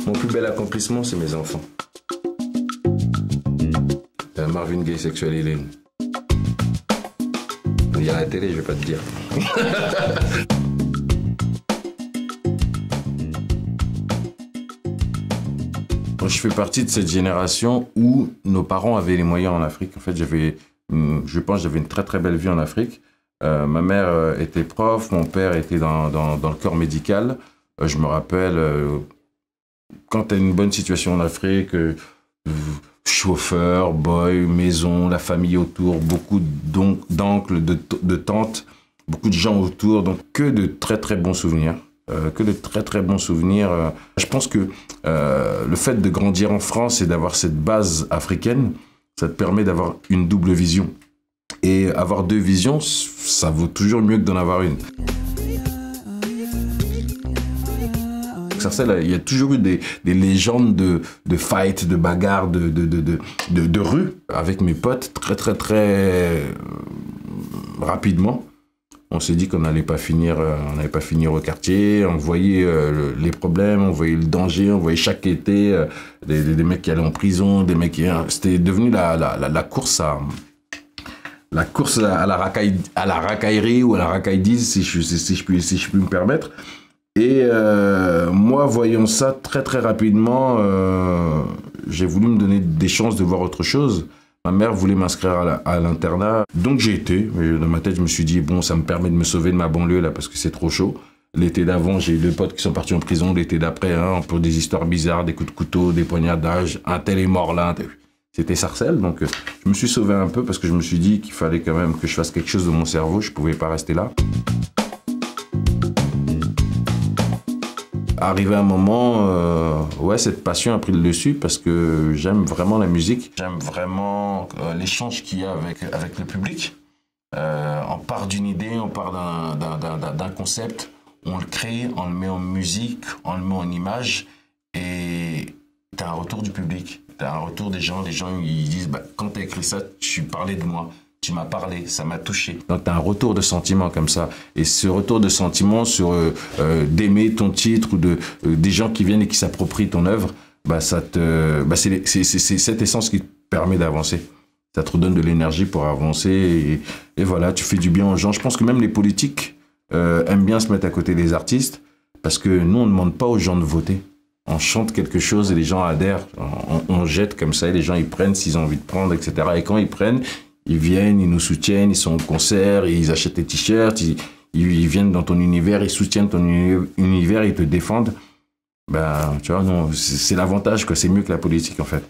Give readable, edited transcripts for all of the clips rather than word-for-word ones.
Mon plus bel accomplissement, c'est mes enfants. Marvin Gaye, Sexual Healing. Il y a la télé, je vais pas te dire. Je fais partie de cette génération où nos parents avaient les moyens en Afrique. En fait, je pense que j'avais une très très belle vie en Afrique. Ma mère était prof, mon père était dans le corps médical. Je me rappelle, quand tu as une bonne situation en Afrique, chauffeur, boy, maison, la famille autour, beaucoup d'oncles, de tantes, beaucoup de gens autour, donc que de très très bons souvenirs. Je pense que le fait de grandir en France et d'avoir cette base africaine, ça te permet d'avoir une double vision. Et avoir deux visions, ça vaut toujours mieux que d'en avoir une. Sarcelles, il y a toujours eu des légendes de fight, de bagarres, de rue avec mes potes très rapidement. On s'est dit qu'on n'allait pas finir au quartier. On voyait les problèmes, on voyait le danger, on voyait chaque été des mecs qui allaient en prison, des mecs qui... C'était devenu la course à la racaillerie ou à la racailledise, si je puis me permettre. Et moi, voyant ça très rapidement, j'ai voulu me donner des chances de voir autre chose. Ma mère voulait m'inscrire à l'internat, donc j'ai été. Dans ma tête, je me suis dit, bon, ça me permet de me sauver de ma banlieue, là, parce que c'est trop chaud. L'été d'avant, j'ai eu deux potes qui sont partis en prison. L'été d'après, hein, pour des histoires bizarres, des coups de couteau, des poignardages. Un tel est mort là. C'était Sarcelles, donc je me suis sauvé un peu parce que je me suis dit qu'il fallait quand même que je fasse quelque chose de mon cerveau. Je pouvais pas rester là. Arrivé à un moment, ouais, cette passion a pris le dessus parce que j'aime vraiment la musique. J'aime vraiment l'échange qu'il y a avec le public. On part d'une idée, on part d'un concept, on le crée, on le met en musique, on le met en image et tu as un retour du public, tu as un retour des gens ils disent bah, quand tu as écrit ça, tu parlais de moi. Tu m'as parlé, ça m'a touché. Donc, tu as un retour de sentiment comme ça. Et ce retour de sentiment sur d'aimer ton titre ou des gens qui viennent et qui s'approprient ton œuvre, bah, c'est cette essence qui te permet d'avancer. Ça te redonne de l'énergie pour avancer. Et voilà, tu fais du bien aux gens. Je pense que même les politiques aiment bien se mettre à côté des artistes parce que nous, on ne demande pas aux gens de voter. On chante quelque chose et les gens adhèrent. On jette comme ça et les gens, ils prennent s'ils ont envie de prendre, etc. Et quand ils prennent... Ils viennent, ils nous soutiennent, ils sont au concert, ils achètent tes t-shirts, ils viennent dans ton univers, ils soutiennent ton univers, ils te défendent. Ben, tu vois, non, c'est l'avantage, quoi. C'est mieux que la politique, en fait.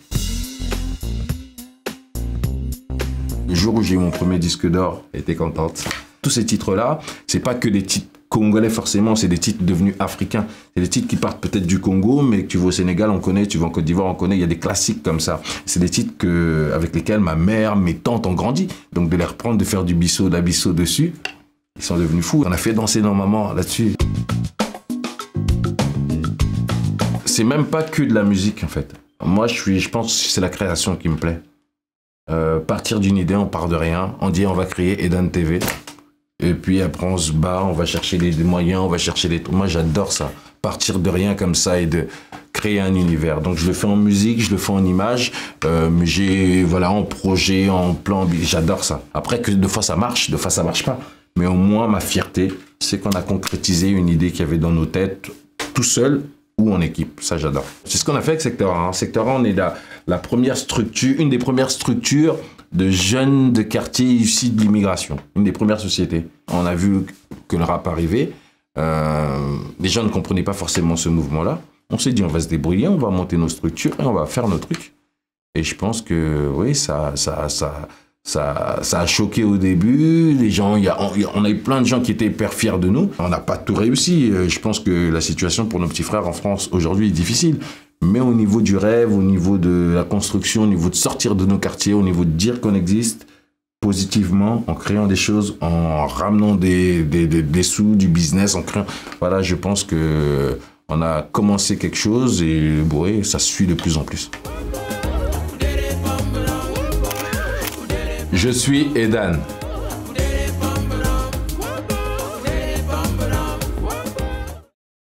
Le jour où j'ai eu mon premier disque d'or, j'étais contente. Tous ces titres-là, c'est pas que des titres congolais forcément, c'est des titres devenus africains. C'est des titres qui partent peut-être du Congo, mais que tu vas au Sénégal, on connaît, tu vas en Côte d'Ivoire, on connaît, il y a des classiques comme ça. C'est des titres avec lesquels ma mère, mes tantes ont grandi. Donc de les reprendre, de faire du bisso, d'abisso dessus, ils sont devenus fous. On a fait danser nos mamans là-dessus. C'est même pas que de la musique en fait. Moi, je pense que c'est la création qui me plaît. Partir d'une idée, on part de rien, on dit on va créer Edan TV. Et puis après on se bat, on va chercher les moyens, on va chercher les... Moi j'adore ça, partir de rien comme ça et de créer un univers. Donc je le fais en musique, je le fais en image, mais voilà, en projet, en plan, j'adore ça. Après que deux fois ça marche pas. Mais au moins ma fierté, c'est qu'on a concrétisé une idée qu'il y avait dans nos têtes, tout seul ou en équipe. Ça j'adore. C'est ce qu'on a fait avec Secteur A. Secteur A, on est la première structure, une des premières structures de jeunes de quartier issus de l'immigration. Une des premières sociétés. On a vu que le rap arrivait. Les gens ne comprenaient pas forcément ce mouvement-là. On s'est dit, on va se débrouiller, on va monter nos structures et on va faire nos trucs. Et je pense que, oui, ça a choqué au début. Les gens, on a eu plein de gens qui étaient hyper fiers de nous. On n'a pas tout réussi. Je pense que la situation pour nos petits frères en France aujourd'hui est difficile. Mais au niveau du rêve, au niveau de la construction, au niveau de sortir de nos quartiers, au niveau de dire qu'on existe positivement, en créant des choses, en ramenant des sous, du business, en créant... Voilà, je pense que on a commencé quelque chose et ouais, ça se suit de plus en plus. Je suis Edan.